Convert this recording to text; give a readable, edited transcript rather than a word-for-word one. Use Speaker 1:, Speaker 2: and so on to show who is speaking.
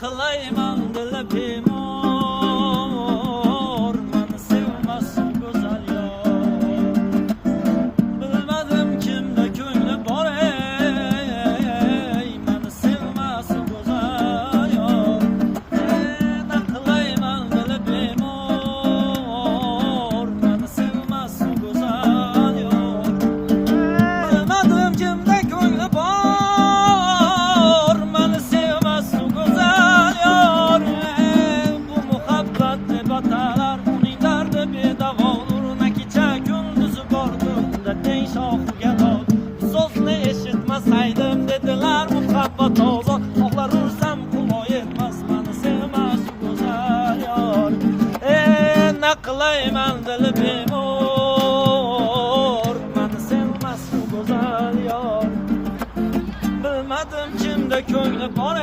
Speaker 1: kılayman dili bemor, meni sevmez güzel yar. Bilmedim kimde ko'ngli bor ey, meni sevmez güzel yar. Ne kılayman dili bemor, meni sevmez güzel yar. Bilmedim kimde ko'ngli bor, meni sevmez güzel yar. Bu muhabbet batalar, uning dardi bedavo olur. Ne kecha kunduzi bordimda dey shoxiga dod. So'zni eshitmasaydim dedilar muhabbat ozod. Oqlar ursam quloq yetmas, meni sevmez güzel yar. Ne qilayman dili bemor, meni sevmez güzel yar. Bilmedim kimde ko'ngli bor